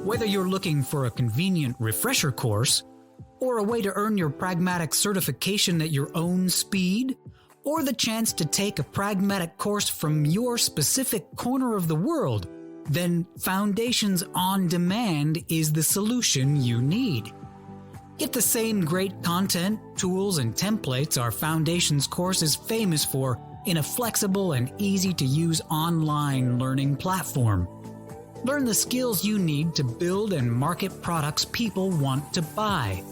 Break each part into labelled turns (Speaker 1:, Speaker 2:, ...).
Speaker 1: Whether you're looking for a convenient refresher course, or a way to earn your Pragmatic certification at your own speed, or the chance to take a Pragmatic course from your specific corner of the world, then Foundations on Demand is the solution you need. Get the same great content, tools, and templates our Foundations course is famous for in a flexible and easy-to-use online learning platform. Learn the skills you need to build and market products people want to buy.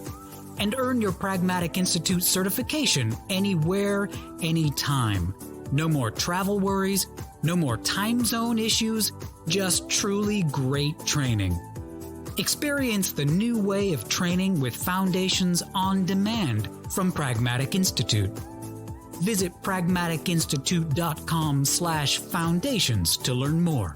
Speaker 1: And earn your Pragmatic Institute certification anywhere, anytime. No more travel worries, no more time zone issues, just truly great training. Experience the new way of training with Foundations on Demand from Pragmatic Institute. Visit pragmaticinstitute.com/foundations to learn more.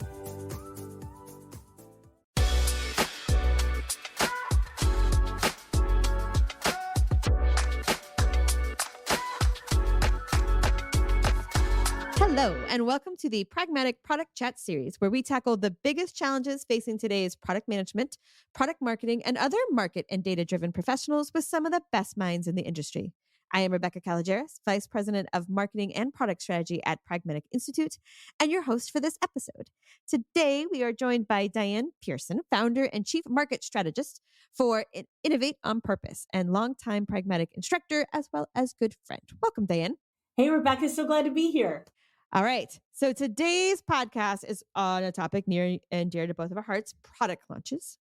Speaker 2: Hello, and welcome to the Pragmatic Product Chat series, where we tackle the biggest challenges facing today's product management, product marketing, and other market and data-driven professionals with some of the best minds in the industry. I am Rebecca Kalogeris, Vice President of Marketing and Product Strategy at Pragmatic Institute, and your host for this episode. Today, we are joined by Diane Pearson, Founder and Chief Market Strategist for Innovate on Purpose, and longtime Pragmatic Instructor, as well as good friend. Welcome, Diane.
Speaker 3: Hey, Rebecca, so glad to be here.
Speaker 2: All right. So today's podcast is on a topic near and dear to both of our hearts, product launches.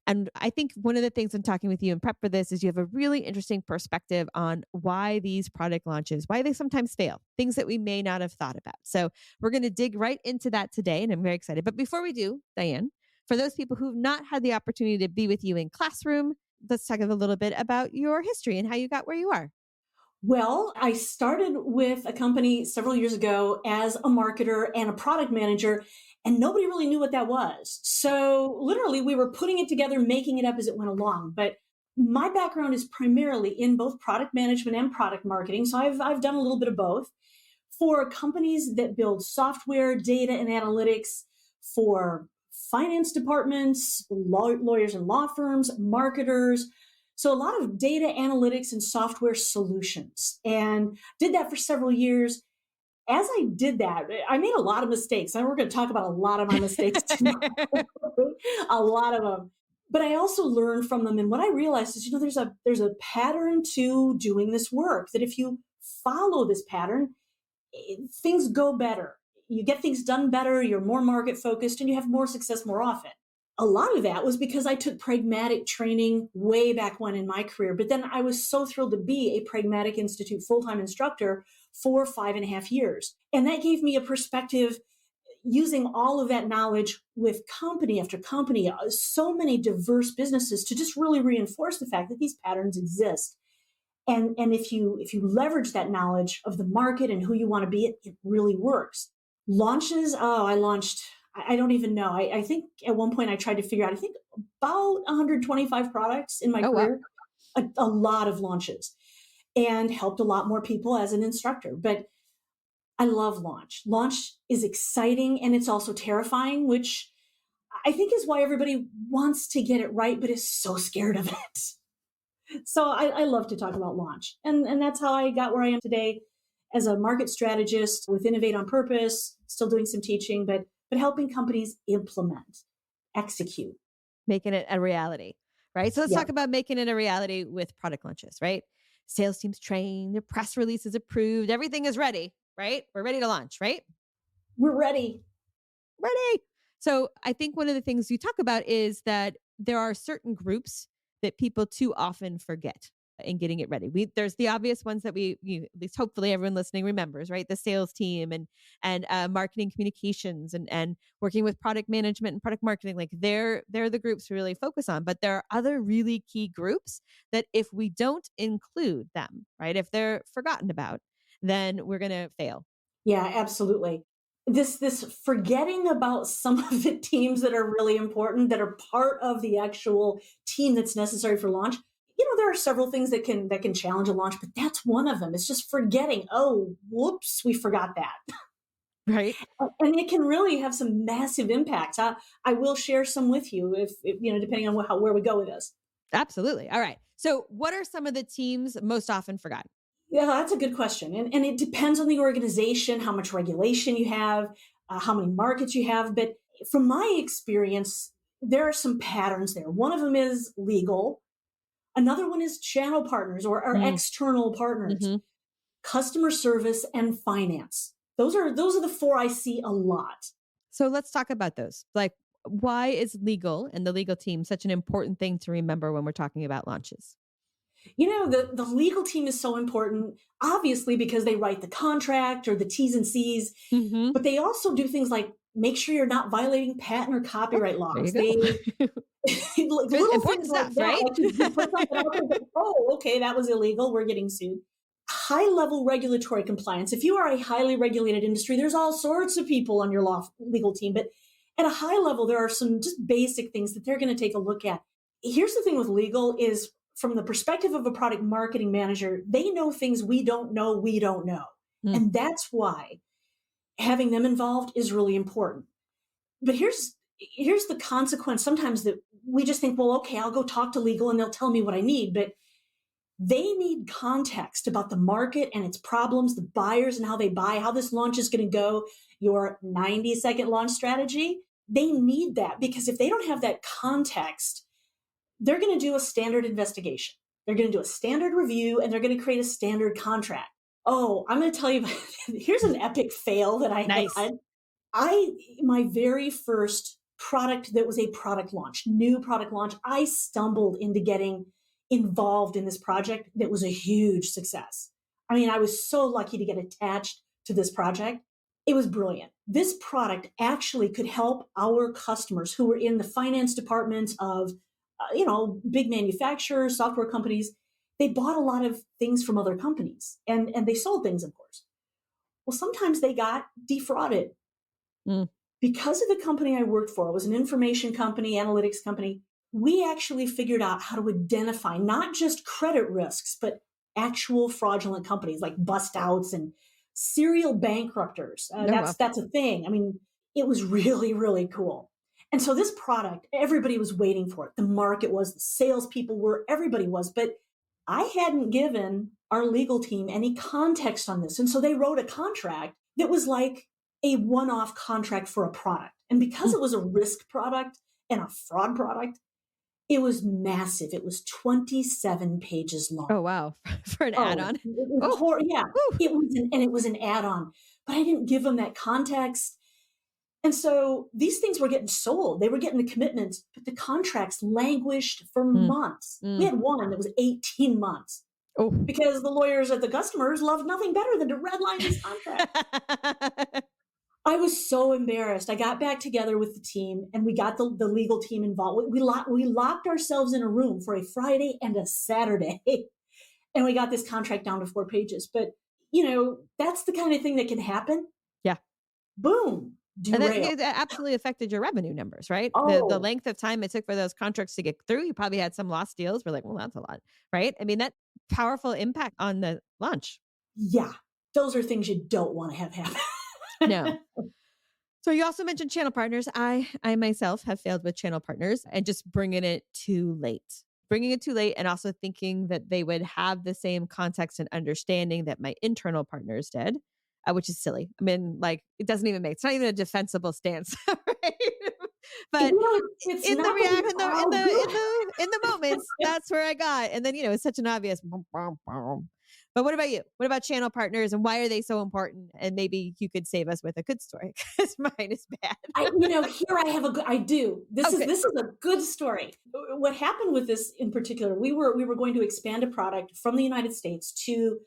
Speaker 2: And I think one of the things in talking with you in prep for this is you have a really interesting perspective on why these product launches, why they sometimes fail, things that we may not have thought about. So we're going to dig right into that today, and I'm very excited. But before we do, Diane, for those people who've not had the opportunity to be with you in classroom, let's talk a little bit about your history and how you got where you are.
Speaker 3: Well, I started with a company several years ago as a marketer and a product manager, and nobody really knew what that was. So literally, we were putting it together, making it up as it went along. But my background is primarily in both product management and product marketing. So I've done a little bit of both for companies that build software, data, and analytics for finance departments, lawyers and law firms, marketers. So a lot of data analytics and software solutions, and did that for several years. As I did that, I made a lot of mistakes. And we're going to talk about a lot of my mistakes tonight. A lot of them. But I also learned from them. And what I realized is, there's a pattern to doing this work, that if you follow this pattern, things go better. You get things done better, you're more market focused, and you have more success more often. A lot of that was because I took pragmatic training way back when in my career, but then I was so thrilled to be a Pragmatic Institute full-time instructor for 5.5 years. And that gave me a perspective using all of that knowledge with company after company, so many diverse businesses, to just really reinforce the fact that these patterns exist. And if you leverage that knowledge of the market and who you want to be, it really works. Launches, I don't even know. I think at one point I tried to figure out, I think about 125 products in my career, wow. A lot of launches, and helped a lot more people as an instructor. But I love launch. Launch is exciting, and it's also terrifying, which I think is why everybody wants to get it right, but is so scared of it. So I love to talk about launch. And that's how I got where I am today as a market strategist with Innovate on Purpose, still doing some teaching, but helping companies implement, execute.
Speaker 2: Making it a reality, right? So let's talk about making it a reality with product launches, right? Sales teams trained, the press release is approved, everything is ready, right? We're ready to launch, right?
Speaker 3: We're ready.
Speaker 2: Ready. So I think one of the things you talk about is that there are certain groups that people too often forget in getting it ready. There's the obvious ones that at least hopefully everyone listening remembers, right? The sales team and marketing communications and working with product management and product marketing. Like they're the groups we really focus on. But there are other really key groups that if we don't include them, right? If they're forgotten about, then we're going to fail.
Speaker 3: Yeah, absolutely. This forgetting about some of the teams that are really important, that are part of the actual team that's necessary for launch. There are several things that can challenge a launch, but that's one of them. It's just forgetting, oh, whoops, we forgot that.
Speaker 2: Right.
Speaker 3: And it can really have some massive impacts. I will share some with you if depending on where we go with this.
Speaker 2: Absolutely. All right. So what are some of the teams most often forgotten?
Speaker 3: Yeah, that's a good question. And it depends on the organization, how much regulation you have, how many markets you have. But from my experience, there are some patterns there. One of them is legal. Another one is channel partners or external partners,
Speaker 2: Mm-hmm.
Speaker 3: customer service, and finance. Those are the four I see a lot.
Speaker 2: So let's talk about those. Like, why is legal and the legal team such an important thing to remember when we're talking about launches?
Speaker 3: The legal team is so important, obviously, because they write the contract or the T's and C's,
Speaker 2: Mm-hmm.
Speaker 3: but they also do things like make sure you're not violating patent or copyright
Speaker 2: There you
Speaker 3: laws.
Speaker 2: go.
Speaker 3: Little
Speaker 2: Important
Speaker 3: things like
Speaker 2: stuff,
Speaker 3: that.
Speaker 2: right?
Speaker 3: Like you put something out there, like, oh, okay, that was illegal. We're getting sued. High level regulatory compliance. If you are a highly regulated industry, there's all sorts of people on your legal team, but at a high level, there are some just basic things that they're going to take a look at. Here's the thing with legal is from the perspective of a product marketing manager, they know things we don't know.
Speaker 2: Mm.
Speaker 3: And that's why having them involved is really important. But here's the consequence sometimes that we just think, well, okay, I'll go talk to legal and they'll tell me what I need. But they need context about the market and its problems, the buyers and how they buy, how this launch is going to go, your 90-second launch strategy. They need that because if they don't have that context, they're going to do a standard investigation. They're going to do a standard review and they're going to create a standard contract. Oh, I'm going to tell you, here's an epic fail that I had. My very first product that was a product launch, new product launch, I stumbled into getting involved in this project that was a huge success. I mean, I was so lucky to get attached to this project. It was brilliant. This product actually could help our customers who were in the finance departments of, big manufacturers, software companies. They bought a lot of things from other companies and they sold things, of course. Well, sometimes they got defrauded.
Speaker 2: Mm.
Speaker 3: Because of the company I worked for, it was an information company, analytics company, we actually figured out how to identify not just credit risks, but actual fraudulent companies like bust outs and serial bankrupters. That's a thing. I mean, it was really, really cool. And so this product, everybody was waiting for it. The market was, the salespeople were, everybody was, but I hadn't given our legal team any context on this. And so they wrote a contract that was like a one-off contract for a product. And because it was a risk product and a fraud product, it was massive. It was 27 pages long.
Speaker 2: Oh, wow. For an add-on.
Speaker 3: It was an add-on, but I didn't give them that context. And so these things were getting sold. They were getting the commitments, but the contracts languished for months. We had one that was 18 months.
Speaker 2: Oh.
Speaker 3: Because the lawyers at the customers loved nothing better than to redline this contract. I was so embarrassed. I got back together with the team and we got the legal team involved. We locked ourselves in a room for a Friday and a Saturday. And we got this contract down to 4 pages. But, that's the kind of thing that can happen.
Speaker 2: Yeah.
Speaker 3: Boom.
Speaker 2: And that absolutely affected your revenue numbers, right?
Speaker 3: Oh.
Speaker 2: The length of time it took for those contracts to get through. You probably had some lost deals. We're like, well, that's a lot, right? I mean, that powerful impact on the launch.
Speaker 3: Yeah. Those are things you don't want to have happen.
Speaker 2: No. So you also mentioned channel partners. I myself have failed with channel partners and just bringing it too late and also thinking that they would have the same context and understanding that my internal partners did, which is silly. I mean, like it doesn't even it's not even a defensible stance, right? But in the moments, that's where I got. And then, it's such an obvious. But what about you? What about channel partners and why are they so important? And maybe you could save us with a good story because mine is bad.
Speaker 3: I do. This is a good story. What happened with this in particular, we were going to expand a product from the United States to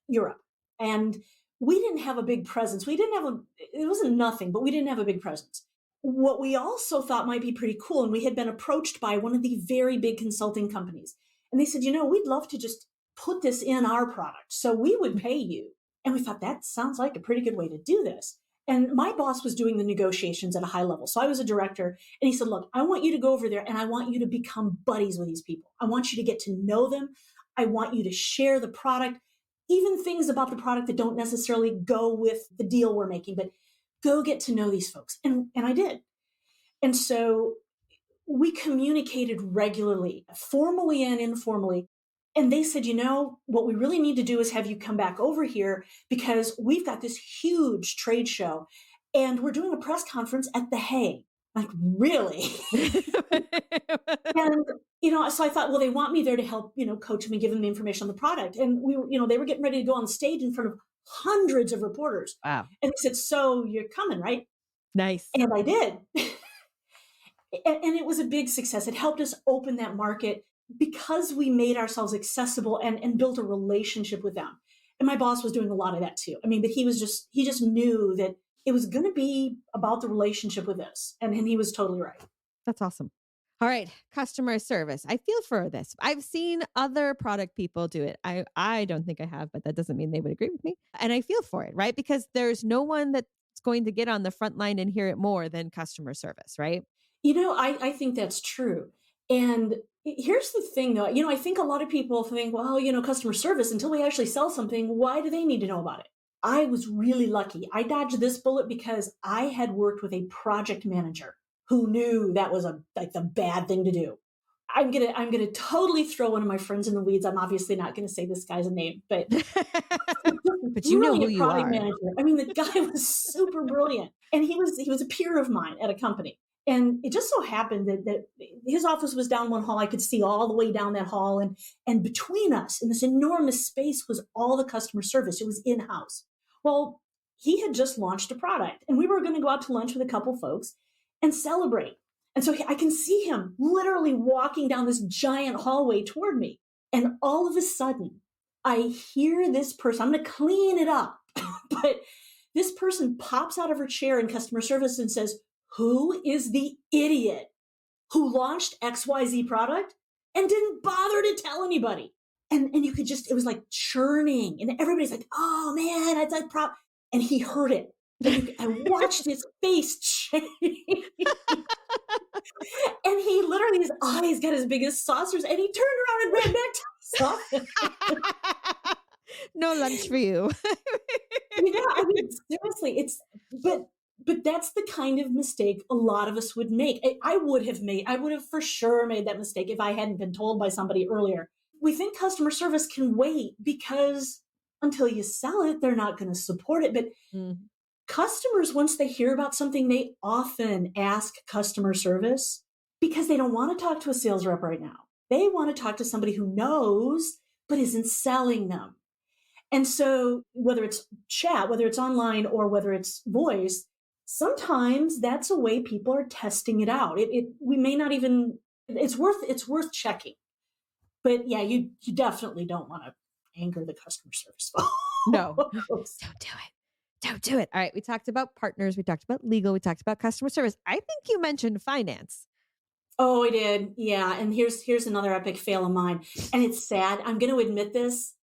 Speaker 3: Europe. And we didn't have a big presence. It wasn't nothing, but we didn't have a big presence. What we also thought might be pretty cool, and we had been approached by one of the very big consulting companies. And they said, we'd love to just put this in our product. So we would pay you. And we thought that sounds like a pretty good way to do this. And my boss was doing the negotiations at a high level. So I was a director. And he said, look, I want you to go over there and I want you to become buddies with these people. I want you to get to know them. I want you to share the product, even things about the product that don't necessarily go with the deal we're making. But go get to know these folks. And I did. And so we communicated regularly, formally and informally. And they said, what we really need to do is have you come back over here because we've got this huge trade show and we're doing a press conference at The Hague. Like, really? And, so I thought, well, they want me there to help, coach them and give them the information on the product. And we were, they were getting ready to go on stage in front of hundreds of reporters.
Speaker 2: Wow.
Speaker 3: And they said, so you're coming, right?
Speaker 2: Nice.
Speaker 3: And I did. And it was a big success. It helped us open that market because we made ourselves accessible and built a relationship with them. And my boss was doing a lot of that too. I mean, but he just knew that it was going to be about the relationship with us. And he was totally right.
Speaker 2: That's awesome. All right. Customer service. I feel for this. I've seen other product people do it. I don't think I have, but that doesn't mean they would agree with me. And I feel for it, right? Because there's no one that's going to get on the front line and hear it more than customer service, right?
Speaker 3: I think that's true. And here's the thing, though. I think a lot of people think, well, customer service, until we actually sell something, why do they need to know about it? I was really lucky. I dodged this bullet because I had worked with a project manager who knew that was the bad thing to do. I'm gonna totally throw one of my friends in the weeds. I'm obviously not gonna say this guy's name, but
Speaker 2: but you know who you are.
Speaker 3: Manager. I mean, the guy was super brilliant, and he was a peer of mine at a company. And it just so happened that his office was down one hall. I could see all the way down that hall. And between us in this enormous space was all the customer service. It was in-house. Well, he had just launched a product and we were going to go out to lunch with a couple folks and celebrate. And so I can see him literally walking down this giant hallway toward me. And all of a sudden, I hear this person, I'm going to clean it up, but this person pops out of her chair in customer service and says, who is the idiot who launched XYZ product and didn't bother to tell anybody? And you could it was like churning. And everybody's like, oh man, that's a problem. And he heard it. I watched his face change. And he literally, his eyes got as big as saucers. And he turned around and ran back to his office.
Speaker 2: No lunch for you.
Speaker 3: I mean, seriously, but that's the kind of mistake a lot of us would make. I would have for sure made that mistake if I hadn't been told by somebody earlier. We think customer service can wait because until you sell it, they're not going to support it. But customers, once they hear about something, they often ask customer service because they don't want to talk to a sales rep right now. They want to talk to somebody who knows, but isn't selling them. And so whether it's chat, whether it's online, or whether it's voice, sometimes that's a way people are testing it out. We may not even, it's worth checking. But yeah, you definitely don't want to anger the customer service.
Speaker 2: No, don't do it. All right. We talked about partners. We talked about legal. We talked about customer service. I think you mentioned finance.
Speaker 3: Oh, I did. Yeah. And here's another epic fail of mine. And it's sad. I'm going to admit this.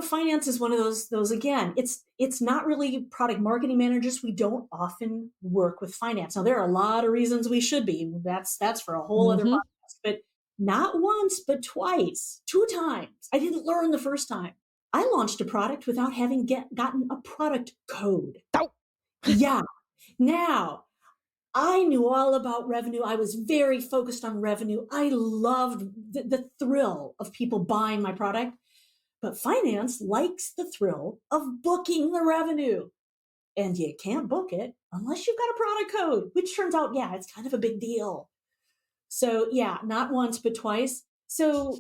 Speaker 3: Finance is one of those again, it's not really product marketing managers. We don't often work with finance. Now, there are a lot of reasons we should be. That's for a whole other podcast, but not once, but twice, 2 times. I didn't learn the first time. I launched a product without having gotten a product code.
Speaker 2: Oh.
Speaker 3: Yeah. Now, I knew all about revenue. I was very focused on revenue. I loved the thrill of people buying my product. But finance likes the thrill of booking the revenue. And you can't book it unless you've got a product code, which turns out, yeah, it's kind of a big deal. So yeah, not once, but twice. So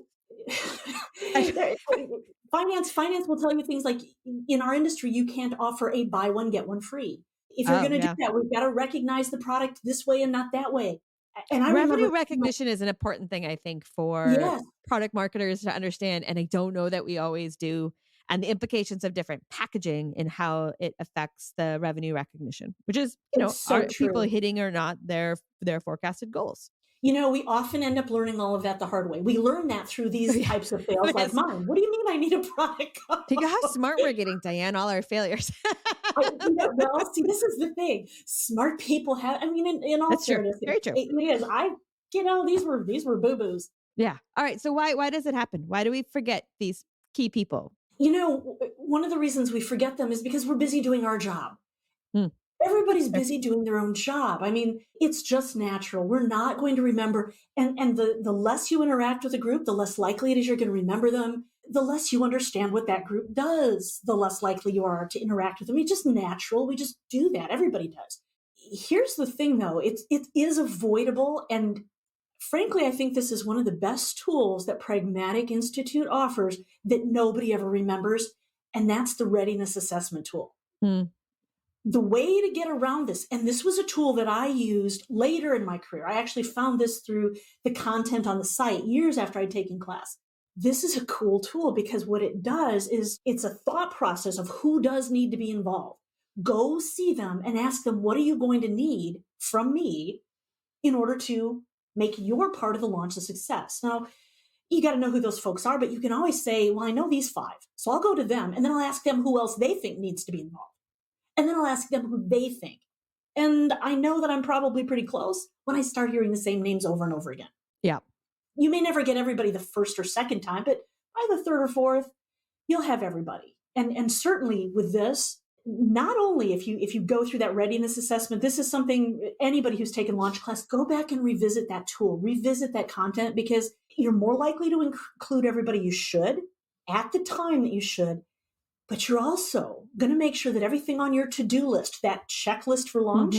Speaker 3: finance will tell you things like, in our industry, you can't offer a buy one, get one free. If you're going to do that, we've got to recognize the product this way and not that way. And
Speaker 2: revenue recognition is an important thing, I think, for product marketers to understand. And I don't know that we always do. And the implications of different packaging and how it affects the revenue recognition, which is, are people hitting or not their forecasted goals?
Speaker 3: We often end up learning all of that the hard way. We learn that through these types of fails like mine. What do you mean I need a product code?
Speaker 2: Think of how smart we're getting, Diane, all our failures.
Speaker 3: Well, see, this is the thing. Smart people have, in all fairness,
Speaker 2: very true.
Speaker 3: It is. These were boo-boos.
Speaker 2: Yeah. All right. So why does it happen? Why do we forget these key people?
Speaker 3: One of the reasons we forget them is because we're busy doing our job. Everybody's busy doing their own job. I mean, it's just natural. We're not going to remember. And the less you interact with a group, the less likely it is you're going to remember them. The less you understand what that group does, the less likely you are to interact with them. It's just natural. We just do that. Everybody does. Here's the thing, though. It is avoidable. And frankly, I think this is one of the best tools that Pragmatic Institute offers that nobody ever remembers. And that's the readiness assessment tool. The way to get around this, and this was a tool that I used later in my career. I actually found this through the content on the site years after I'd taken class. This is a cool tool because what it does is it's a thought process of who does need to be involved. Go see them and ask them, what are you going to need from me in order to make your part of the launch a success? Now, you got to know who those folks are, but you can always say, well, I know these 5, so I'll go to them and then I'll ask them who else they think needs to be involved. And then I'll ask them who they think. And I know that I'm probably pretty close when I start hearing the same names over and over again.
Speaker 2: Yeah.
Speaker 3: You may never get everybody the first or second time, but by the third or fourth, you'll have everybody. And certainly with this, not only if you go through that readiness assessment, this is something anybody who's taken launch class, go back and revisit that tool, revisit that content, because you're more likely to include everybody you should at the time that you should. But you're also going to make sure that everything on your to-do list, that checklist for launch,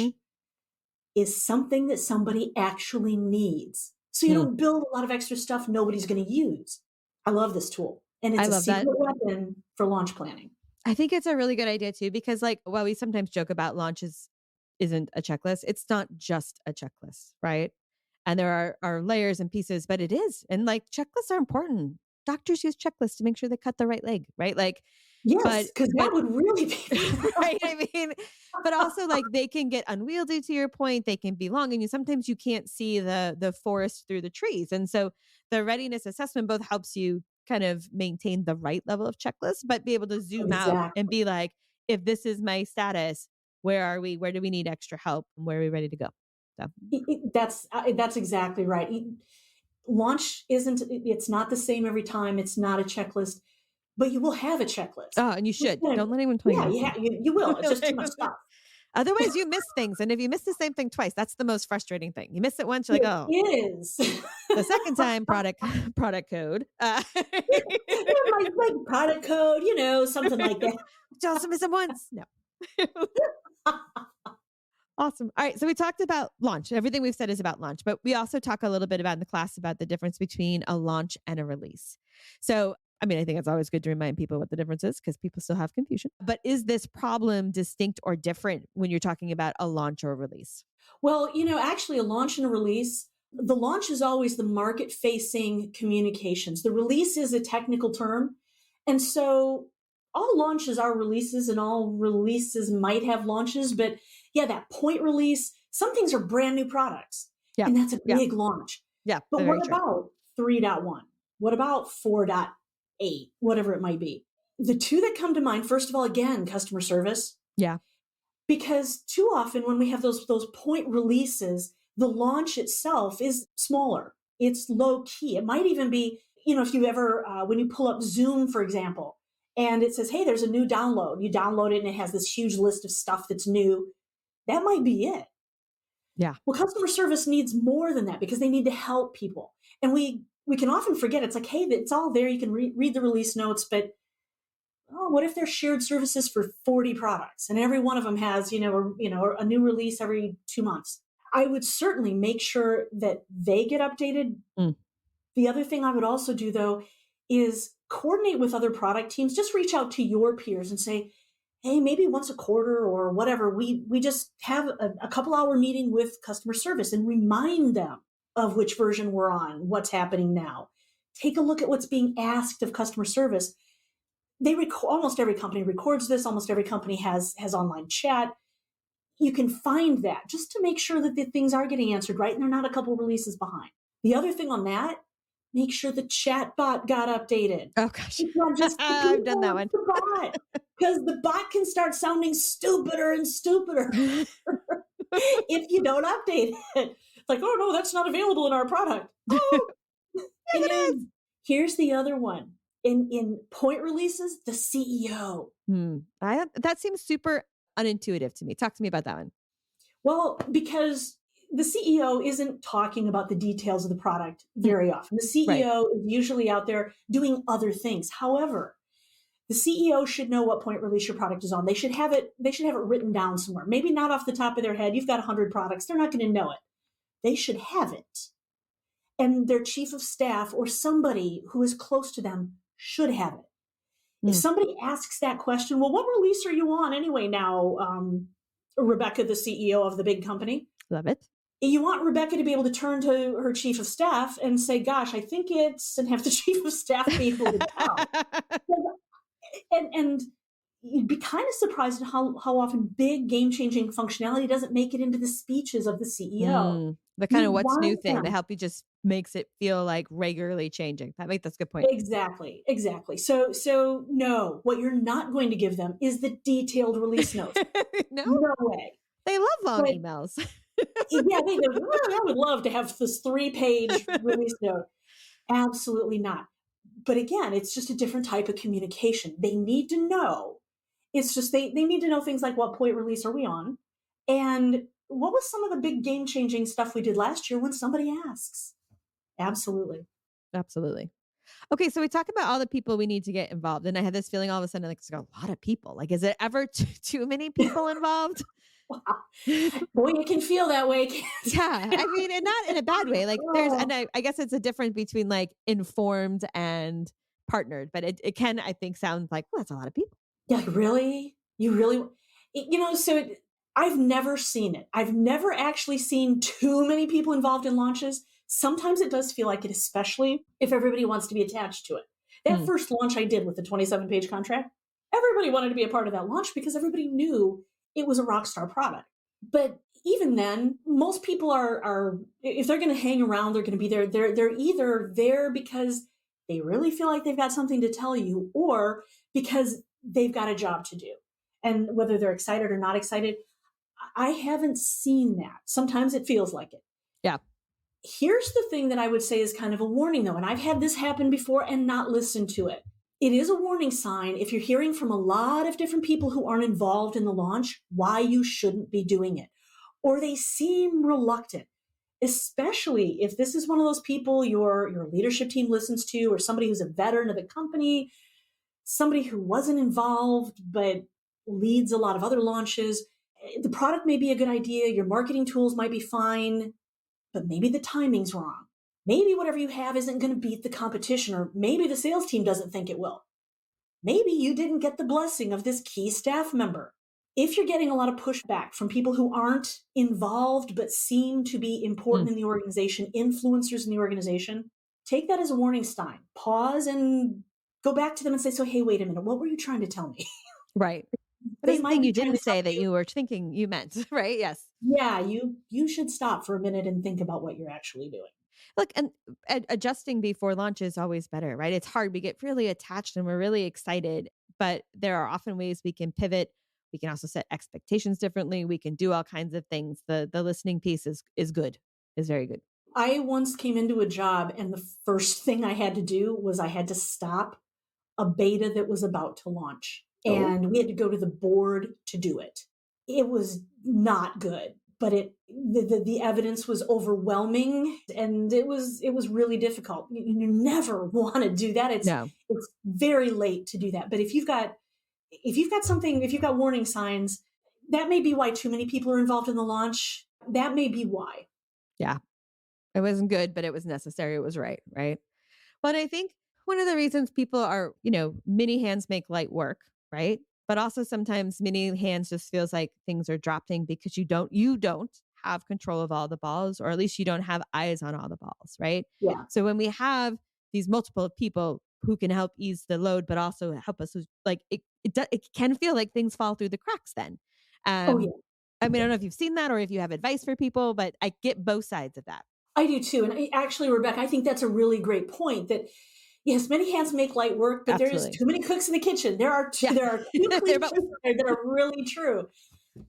Speaker 3: is something that somebody actually needs. So you don't build a lot of extra stuff nobody's going to use. I love this tool. And it's a secret weapon for launch planning.
Speaker 2: I think it's a really good idea too, because while we sometimes joke about launches isn't a checklist, it's not just a checklist, right? And there are layers and pieces, but it is. And checklists are important. Doctors use checklists to make sure they cut the right leg, right?
Speaker 3: Yes, because that would really be
Speaker 2: right. I mean, but also they can get unwieldy, to your point. They can be long, and sometimes you can't see the forest through the trees. And so the readiness assessment both helps you kind of maintain the right level of checklist, but be able to zoom out and be like, if this is my status, where are we? Where do we need extra help? And where are we ready to go? So.
Speaker 3: That's exactly right. Launch it's not the same every time. It's not a checklist. But you will have a checklist.
Speaker 2: Oh, and you should. Don't let anyone tell you.
Speaker 3: Yeah, you will. It's just too much stuff.
Speaker 2: Otherwise, you miss things. And if you miss the same thing twice, that's the most frustrating thing. You miss it once, you're like, oh.
Speaker 3: It is.
Speaker 2: The second time, product code.
Speaker 3: My product code, something like that.
Speaker 2: You also miss it once. No. Awesome. All right. So we talked about launch. Everything we've said is about launch, but we also talk a little bit about in the class about the difference between a launch and a release. So I think it's always good to remind people what the difference is because people still have confusion. But is this problem distinct or different when you're talking about a launch or a release?
Speaker 3: Well, actually a launch and a release, the launch is always the market-facing communications. The release is a technical term. And so all launches are releases and all releases might have launches. But yeah, that point release, some things are brand new products. Yeah. And that's a big launch.
Speaker 2: Yeah.
Speaker 3: But what about 3.1? What about 4.8? Whatever it might be. The two that come to mind, first of all, again, customer service.
Speaker 2: Yeah.
Speaker 3: Because too often when we have those point releases, the launch itself is smaller. It's low key. It might even be, if you ever, when you pull up Zoom, for example, and it says, hey, there's a new download. You download it and it has this huge list of stuff that's new. That might be it.
Speaker 2: Yeah.
Speaker 3: Well, customer service needs more than that because they need to help people. And we can often forget. It's like, hey, it's all there. You can read the release notes, but what if there's shared services for 40 products and every one of them has, a new release every 2 months? I would certainly make sure that they get updated. The other thing I would also do, though, is coordinate with other product teams. Just reach out to your peers and say, hey, maybe once a quarter or whatever, we just have a couple hour meeting with customer service and remind them of which version we're on, what's happening now. Take a look at what's being asked of customer service. Almost every company records this. Almost every company has online chat. You can find that just to make sure that the things are getting answered right and they're not a couple releases behind. The other thing on that, make sure the chat bot got updated.
Speaker 2: Oh gosh,
Speaker 3: I've
Speaker 2: done that one.
Speaker 3: Because the bot can start sounding stupider and stupider if you don't update it. Like, oh no, that's not available in our product. Oh, it is. Here's the other one. In point releases, the CEO.
Speaker 2: That seems super unintuitive to me. Talk to me about that one.
Speaker 3: Well, because the CEO isn't talking about the details of the product very often. The CEO is usually out there doing other things. However, the CEO should know what point release your product is on. They should have it written down somewhere. Maybe not off the top of their head. You've got 100 products. They're not going to know it. They should have it. And their chief of staff or somebody who is close to them should have it. If somebody asks that question, well, what release are you on anyway now, Rebecca, the CEO of the big company?
Speaker 2: Love it.
Speaker 3: You want Rebecca to be able to turn to her chief of staff and say, gosh, I think it's, and have the chief of staff be able to tell. And you'd be kind of surprised at how often big game-changing functionality doesn't make it into the speeches of the CEO.
Speaker 2: The kind of what's new thing to help you just makes it feel like regularly changing. That's a good point.
Speaker 3: Exactly. So no, what you're not going to give them is the detailed release notes. No way.
Speaker 2: They love long emails.
Speaker 3: Yeah, they go, I would love to have this 3-page release note. Absolutely not. But again, it's just a different type of communication. They need to know. It's just they need to know things like what point release are we on? And what was some of the big game-changing stuff we did last year when somebody asks? Absolutely.
Speaker 2: Okay, so we talk about all the people we need to get involved. And I had this feeling all of a sudden, like, it's a lot of people. Like, is it ever too many people involved?
Speaker 3: Wow. Boy, you can feel that way.
Speaker 2: Yeah. I mean, and not in a bad way. Like and I guess it's a difference between like informed and partnered, but it can, I think, sound like, well, that's a lot of people.
Speaker 3: Yeah, really? You really, so I've never seen it. I've never actually seen too many people involved in launches. Sometimes it does feel like it, especially if everybody wants to be attached to it. That first launch I did with the 27-page contract, everybody wanted to be a part of that launch because everybody knew it was a rock star product. But even then, most people are if they're going to hang around, they're going to be there. They're either there because they really feel like they've got something to tell you, or because they've got a job to do. And whether they're excited or not excited, I haven't seen that. Sometimes it feels like it.
Speaker 2: Yeah.
Speaker 3: Here's the thing that I would say is kind of a warning, though, and I've had this happen before and not listened to it. It is a warning sign if you're hearing from a lot of different people who aren't involved in the launch why you shouldn't be doing it, or they seem reluctant, especially if this is one of those people your leadership team listens to, or somebody who's a veteran of the company, somebody who wasn't involved but leads a lot of other launches. The product may be a good idea, your marketing tools might be fine, but maybe the timing's wrong. Maybe whatever you have isn't going to beat the competition, or maybe the sales team doesn't think it will. Maybe you didn't get the blessing of this key staff member. If you're getting a lot of pushback from people who aren't involved but seem to be important in the organization, influencers in the organization, take that as a warning sign. Pause and go back to them and say, so, hey, wait a minute, what were you trying to tell me?
Speaker 2: Right. They might you didn't say that you were thinking you meant, right? Yes.
Speaker 3: Yeah, you should stop for a minute and think about what you're actually doing.
Speaker 2: Look, and adjusting before launch is always better, right? It's hard. We get really attached and we're really excited, but there are often ways we can pivot. We can also set expectations differently. We can do all kinds of things. The listening piece is good, is very good.
Speaker 3: I once came into a job and the first thing I had to do was I had to stop a beta that was about to launch. And we had to go to the board to do it. It was not good, but the evidence was overwhelming, and it was really difficult. You never want to do that. It's very late to do that. But if you've got warning signs, that may be why too many people are involved in the launch. That may be why.
Speaker 2: Yeah. It wasn't good, but it was necessary. It was right. Right. But I think one of the reasons people are, many hands make light work, right? But also sometimes many hands just feels like things are dropping because you don't have control of all the balls, or at least you don't have eyes on all the balls, right?
Speaker 3: Yeah.
Speaker 2: So when we have these multiple people who can help ease the load, but also help us, like it can feel like things fall through the cracks then. I mean, I don't know if you've seen that or if you have advice for people, but I get both sides of that.
Speaker 3: I do too. And actually, Rebecca, I think that's a really great point that, yes, many hands make light work, but there is too many cooks in the kitchen. There are two cliches that are really true.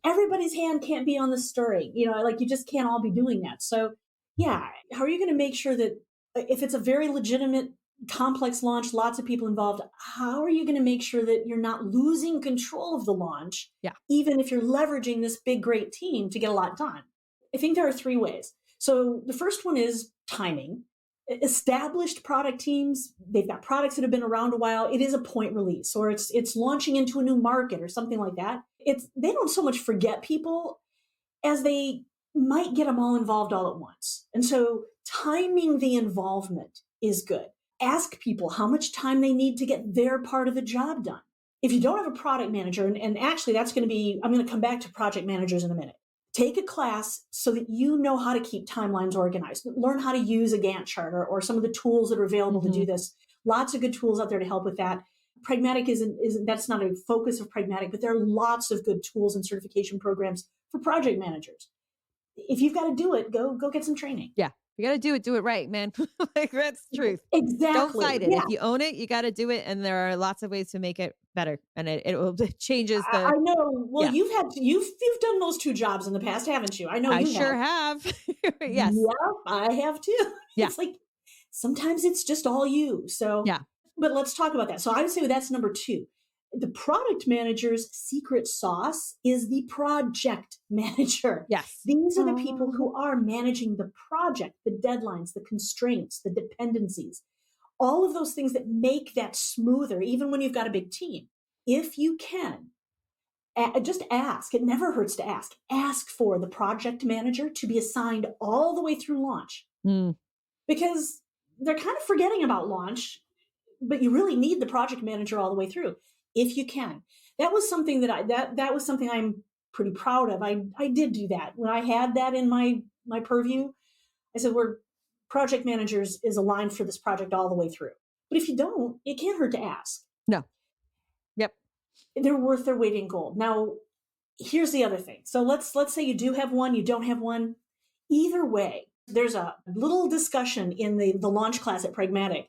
Speaker 3: Everybody's hand can't be on the stirring. You just can't all be doing that. So, yeah, how are you going to make sure that if it's a very legitimate complex launch, lots of people involved. How are you going to make sure that you're not losing control of the launch, even if you're leveraging this big, great team to get a lot done? I think there are 3 ways. So the first one is timing. Established product teams, they've got products that have been around a while. It is a point release, or it's launching into a new market or something like that. They don't so much forget people as they might get them all involved all at once. And so timing the involvement is good. Ask people how much time they need to get their part of the job done. If you don't have a product manager, and actually that's going to be, I'm going to come back to project managers in a minute. Take a class so that you know how to keep timelines organized. Learn how to use a Gantt chart or some of the tools that are available to do this. Lots of good tools out there to help with that. Pragmatic isn't that's not a focus of Pragmatic, but there are lots of good tools and certification programs for project managers. If you've got to do it, go get some training.
Speaker 2: Yeah. You got to do it right, man. Like, that's the truth.
Speaker 3: Exactly.
Speaker 2: Don't fight it. Yeah. If you own it, you got to do it. And there are lots of ways to make it better. And it changes the.
Speaker 3: I know. Well, you've done those 2 jobs in the past, haven't you? I know.
Speaker 2: I sure have. Yes.
Speaker 3: Yeah, I have too.
Speaker 2: Yeah.
Speaker 3: It's like, sometimes it's just all you. So,
Speaker 2: yeah.
Speaker 3: But let's talk about that. So I would say that's number 2. The product manager's secret sauce is the project manager.
Speaker 2: Yes.
Speaker 3: These are the people who are managing the project, the deadlines, the constraints, the dependencies, all of those things that make that smoother, even when you've got a big team. If you can, just ask. It never hurts to ask. Ask for the project manager to be assigned all the way through launch. Because they're kind of forgetting about launch, but you really need the project manager all the way through. If you can. That was something that was something I'm pretty proud of. I did do that. When I had that in my purview, I said, we're project managers is aligned for this project all the way through. But if you don't, it can't hurt to ask.
Speaker 2: No. Yep.
Speaker 3: They're worth their weight in gold. Now, here's the other thing. So let's say you do have one, you don't have one. Either way, there's a little discussion in the launch class at Pragmatic.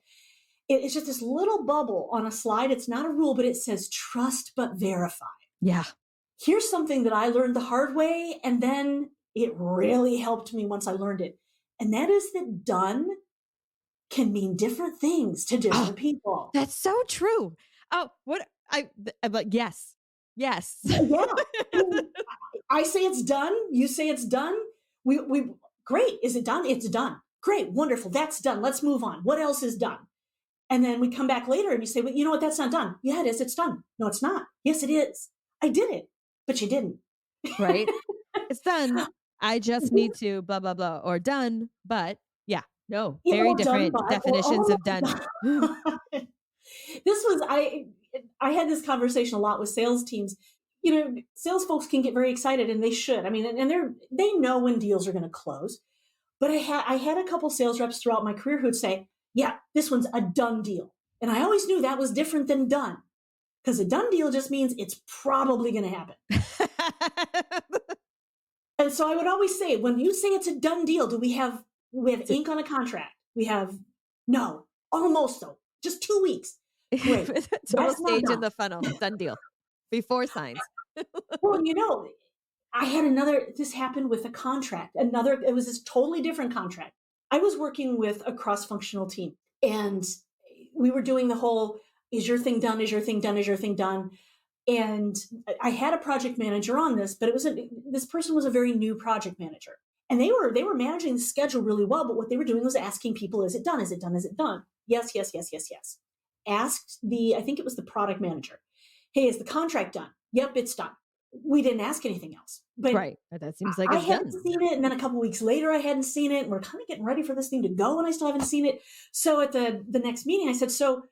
Speaker 3: It's just this little bubble on a slide. It's not a rule, but it says trust but verify.
Speaker 2: Yeah.
Speaker 3: Here's something that I learned the hard way, and then it really helped me once I learned it. And that is that done can mean different things to different people.
Speaker 2: That's so true. Oh, but yes. Yes.
Speaker 3: Yeah. I say it's done. You say it's done. We great. Is it done? It's done. Great. Wonderful. That's done. Let's move on. What else is done? And then we come back later and you say, well, you know what? That's not done. Yeah, it is. It's done. No, it's not. Yes, it is. I did it, but you didn't.
Speaker 2: Right. It's done. I just need to blah, blah, blah, or done. But yeah, no, very different definitions of done.
Speaker 3: This was, I had this conversation a lot with sales teams. You know, sales folks can get very excited, and they should. I mean, and they know when deals are going to close. But I had a couple sales reps throughout my career who'd say, yeah, this one's a done deal. And I always knew that was different than done, because a done deal just means it's probably going to happen. And so I would always say, when you say it's a done deal, do we have ink on a contract? We have, no, almost though, just 2 weeks. Great.
Speaker 2: Total stage in the funnel, done deal, before signs.
Speaker 3: Well, you know, this happened with a contract. It was this totally different contract. I was working with a cross-functional team, and we were doing the whole, is your thing done? Is your thing done? Is your thing done? And I had a project manager on this, but this person was a very new project manager. And they were managing the schedule really well, but what they were doing was asking people, is it done? Is it done? Is it done? Yes, yes, yes, yes, yes. Asked I think it was the product manager, hey, is the contract done? Yep, it's done. We didn't ask anything else. But
Speaker 2: right. That seems like it's
Speaker 3: I hadn't seen it. And then a couple of weeks later, I hadn't seen it. And we're kind of getting ready for this thing to go, and I still haven't seen it. So at the next meeting, I said, so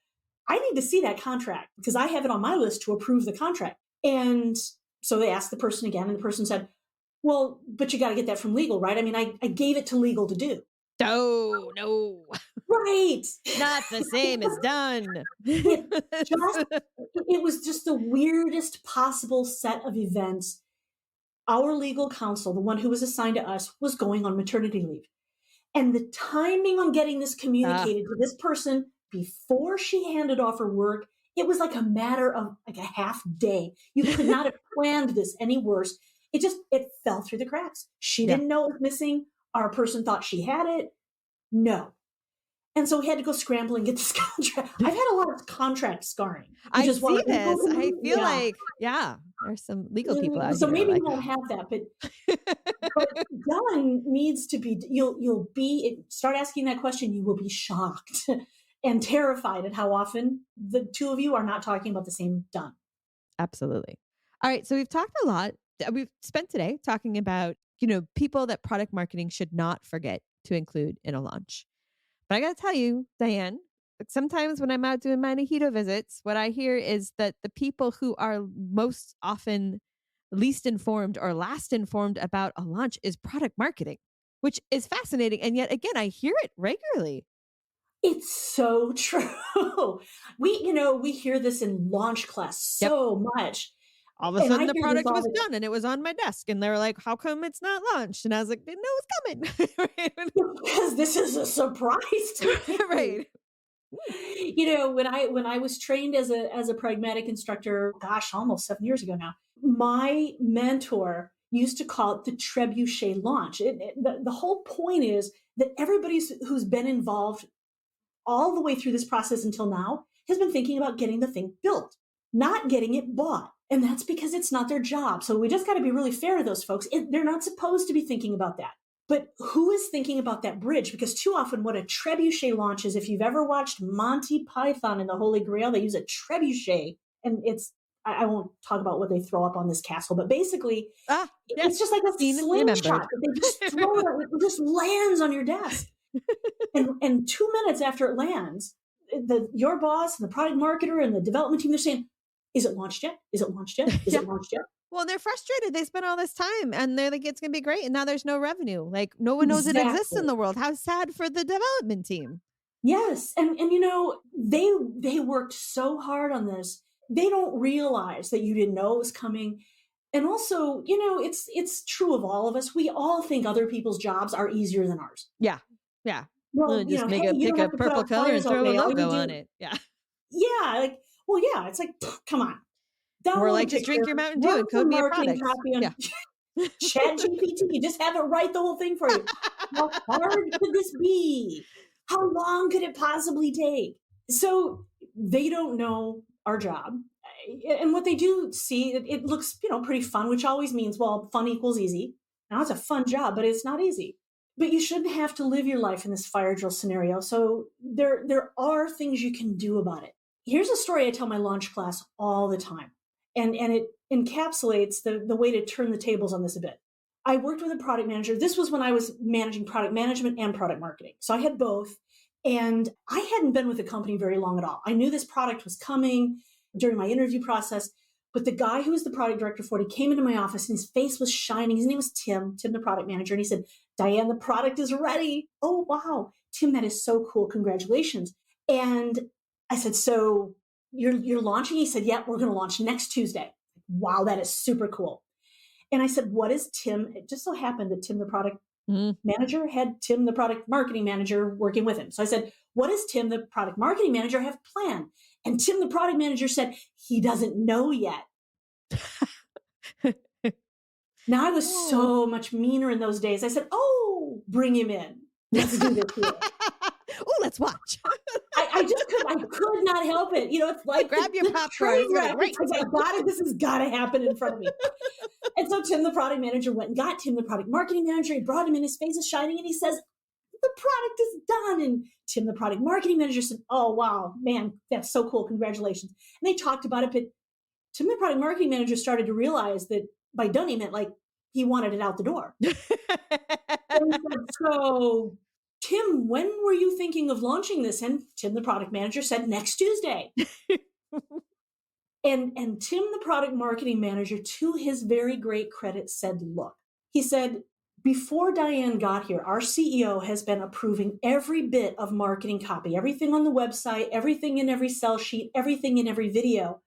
Speaker 3: I need to see that contract, because I have it on my list to approve the contract. And so they asked the person again, and the person said, well, but you got to get that from legal, right? I mean, I gave it to legal to do.
Speaker 2: Oh, no.
Speaker 3: Right.
Speaker 2: Not the same as done.
Speaker 3: It was just the weirdest possible set of events. Our legal counsel, the one who was assigned to us, was going on maternity leave. And the timing on getting this communicated to this person before she handed off her work, it was like a matter of like a half day. You could not have planned this any worse. It fell through the cracks. She didn't know it was missing. Our person thought she had it. No. And so we had to go scramble and get this contract. I've had a lot of contract scarring.
Speaker 2: I see this. I feel like, there's some legal people out
Speaker 3: so
Speaker 2: here.
Speaker 3: Maybe you won't have that, but done needs to be, you'll be, start asking that question, you will be shocked and terrified at how often the two of you are not talking about the same done.
Speaker 2: Absolutely. All right. So we've talked a lot. We've spent today talking about, people that product marketing should not forget to include in a launch. But I got to tell you, Diane, sometimes when I'm out doing my Nahito visits, what I hear is that the people who are most often least informed or last informed about a launch is product marketing, which is fascinating. And yet again, I hear it regularly.
Speaker 3: It's so true. We hear this in launch class so much.
Speaker 2: All of a sudden the product was done and it was on my desk and they were like, how come it's not launched? And I was like, didn't know it was coming.
Speaker 3: Because this is a surprise to me.
Speaker 2: Right.
Speaker 3: When I was trained as a pragmatic instructor, almost 7 years ago now, my mentor used to call it the trebuchet launch. The whole point is that everybody who's been involved all the way through this process until now has been thinking about getting the thing built, not getting it bought. And that's because it's not their job. So we just got to be really fair to those folks. They're not supposed to be thinking about that. But who is thinking about that bridge? Because too often what a trebuchet launch is, if you've ever watched Monty Python and the Holy Grail, they use a trebuchet. And I won't talk about what they throw up on this castle, but basically it's just like a slingshot that they just throw it just lands on your desk. and 2 minutes after it lands, your boss and the product marketer and the development team, they're saying, is it launched yet? Is it launched yet? Is it launched yet?
Speaker 2: Well, they're frustrated. They spent all this time and they're like, it's going to be great. And now there's no revenue. Like no one knows it exists in the world. How sad for the development team.
Speaker 3: Yes. And they worked so hard on this. They don't realize that you didn't know it was coming. And also, it's true of all of us. We all think other people's jobs are easier than ours.
Speaker 2: Yeah. Yeah.
Speaker 3: Well,
Speaker 2: just pick a purple color and throw a logo on it. Yeah.
Speaker 3: Yeah. It's like, come on.
Speaker 2: Or like just drink your Mountain Dew and code me a product.
Speaker 3: ChatGPT, just have it write the whole thing for you. How hard could this be? How long could it possibly take? So they don't know our job. And what they do see, it looks, pretty fun, which always means, well, fun equals easy. Now it's a fun job, but it's not easy. But you shouldn't have to live your life in this fire drill scenario. So there are things you can do about it. Here's a story I tell my launch class all the time. And it encapsulates the way to turn the tables on this a bit. I worked with a product manager. This was when I was managing product management and product marketing. So I had both. And I hadn't been with the company very long at all. I knew this product was coming during my interview process. But the guy who was the product director for it, he came into my office and his face was shining. His name was Tim, the product manager. And he said, Diane, the product is ready. Oh, wow. Tim, that is so cool. Congratulations. And I said, so you're launching? He said, yeah, we're going to launch next Tuesday. Wow, that is super cool. And I said, what is Tim? It just so happened that Tim, the product manager, had Tim, the product marketing manager, working with him. So I said, what does Tim, the product marketing manager, have planned? And Tim, the product manager, said, he doesn't know yet. Now, I was so much meaner in those days. I said, oh, bring him in. Let's do this here.
Speaker 2: Oh, let's watch.
Speaker 3: I could not help it. It's like
Speaker 2: grab your popcorn.
Speaker 3: Right. I got it. This has got to happen in front of me. And so Tim, the product manager, went and got Tim, the product marketing manager. He brought him in. His face is shining, and he says, the product is done. And Tim, the product marketing manager, said, oh, wow, man, that's so cool. Congratulations. And they talked about it. But Tim, the product marketing manager, started to realize that by done, he meant like he wanted it out the door. And he said, so Tim, when were you thinking of launching this? And Tim, the product manager, said next Tuesday. and Tim, the product marketing manager, to his very great credit, said, look, he said, before Diane got here, our CEO has been approving every bit of marketing copy, everything on the website, everything in every sell sheet, everything in every video.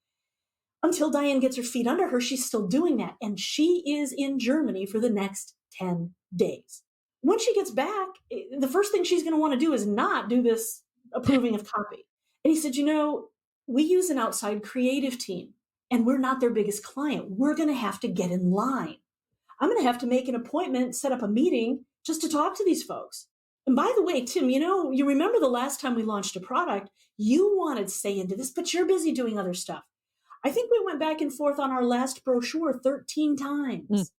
Speaker 3: Until Diane gets her feet under her, she's still doing that. And she is in Germany for the next 10 days. When she gets back, the first thing she's going to want to do is not do this approving of copy. And he said, we use an outside creative team and we're not their biggest client. We're going to have to get in line. I'm going to have to make an appointment, set up a meeting just to talk to these folks. And by the way, Tim, you remember the last time we launched a product, you wanted say into this, but you're busy doing other stuff. I think we went back and forth on our last brochure 13 times.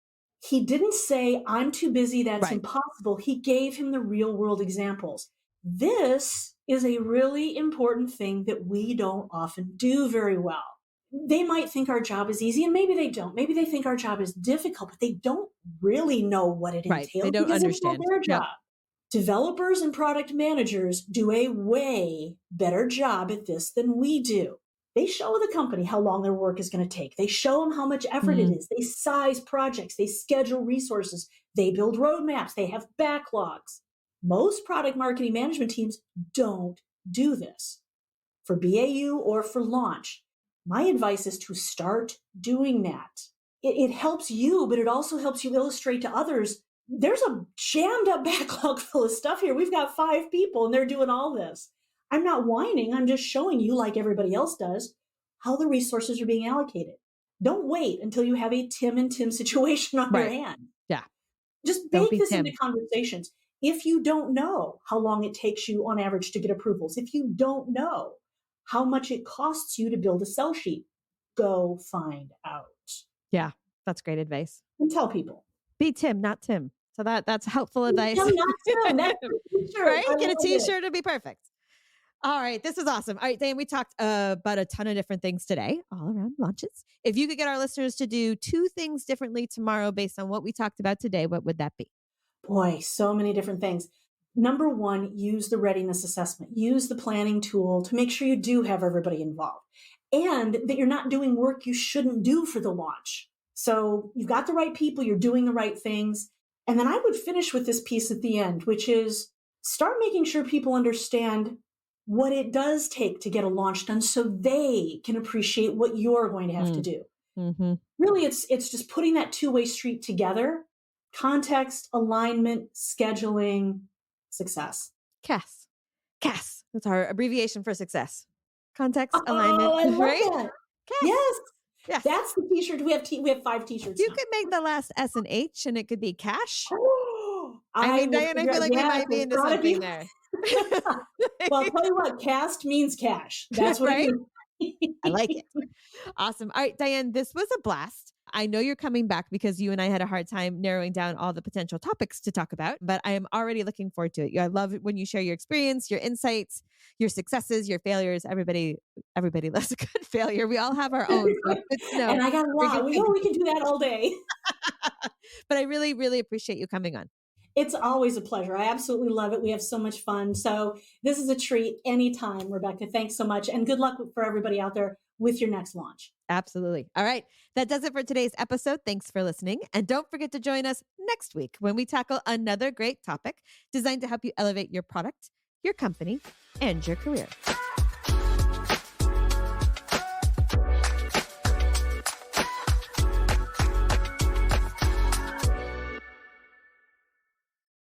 Speaker 3: He didn't say, I'm too busy, that's impossible. He gave him the real world examples. This is a really important thing that we don't often do very well. They might think our job is easy, and maybe they don't. Maybe they think our job is difficult, but they don't really know what it entails.
Speaker 2: They don't understand.
Speaker 3: It's not their job. Developers and product managers do a way better job at this than we do. They show the company how long their work is going to take. They show them how much effort it is. They size projects. They schedule resources. They build roadmaps. They have backlogs. Most product marketing management teams don't do this for BAU or for launch. My advice is to start doing that. It helps you, but it also helps you illustrate to others. There's a jammed up backlog full of stuff here. We've got 5 people and they're doing all this. I'm not whining. I'm just showing you, like everybody else does, how the resources are being allocated. Don't wait until you have a Tim and Tim situation on your hand.
Speaker 2: Yeah.
Speaker 3: Just bake this into conversations. If you don't know how long it takes you on average to get approvals, if you don't know how much it costs you to build a sell sheet, go find out.
Speaker 2: Yeah, that's great advice.
Speaker 3: And tell people.
Speaker 2: Be Tim, not Tim. So that's helpful advice.
Speaker 3: Tim, not Tim. That's
Speaker 2: right? Get a t-shirt, it'll be perfect. All right, this is awesome. All right, Diane, we talked about a ton of different things today, all around launches. If you could get our listeners to do 2 things differently tomorrow based on what we talked about today, what would that be?
Speaker 3: Boy, so many different things. Number 1, use the readiness assessment. Use the planning tool to make sure you do have everybody involved and that you're not doing work you shouldn't do for the launch. So you've got the right people, you're doing the right things. And then I would finish with this piece at the end, which is start making sure people understand what it does take to get a launch done so they can appreciate what you're going to have to do. Really, it's just putting that 2-way street together. Context, alignment, scheduling, success.
Speaker 2: CAS. CAS. That's our abbreviation for success. Context, alignment.
Speaker 3: I love
Speaker 2: right?
Speaker 3: that.
Speaker 2: CAS.
Speaker 3: Yes. That's the t-shirt. We have 5 t-shirts.
Speaker 2: You
Speaker 3: now.
Speaker 2: could make the last S and H and it could be cash.
Speaker 3: I
Speaker 2: Diane, I feel like we might be into something there.
Speaker 3: Well, I'll tell you what, cast means cash. That's what
Speaker 2: right?
Speaker 3: it means.
Speaker 2: I like it. Awesome. All right, Diane, this was a blast. I know you're coming back because you and I had a hard time narrowing down all the potential topics to talk about, but I am already looking forward to it. I love it when you share your experience, your insights, your successes, your failures. Everybody loves a good failure. We all have our own. So
Speaker 3: and I got a lot. We can do that all day.
Speaker 2: But I really, really appreciate you coming on.
Speaker 3: It's always a pleasure. I absolutely love it. We have so much fun. So this is a treat anytime, Rebecca. Thanks so much. And good luck for everybody out there with your next launch.
Speaker 2: Absolutely. All right. That does it for today's episode. Thanks for listening. And don't forget to join us next week when we tackle another great topic designed to help you elevate your product, your company, and your career.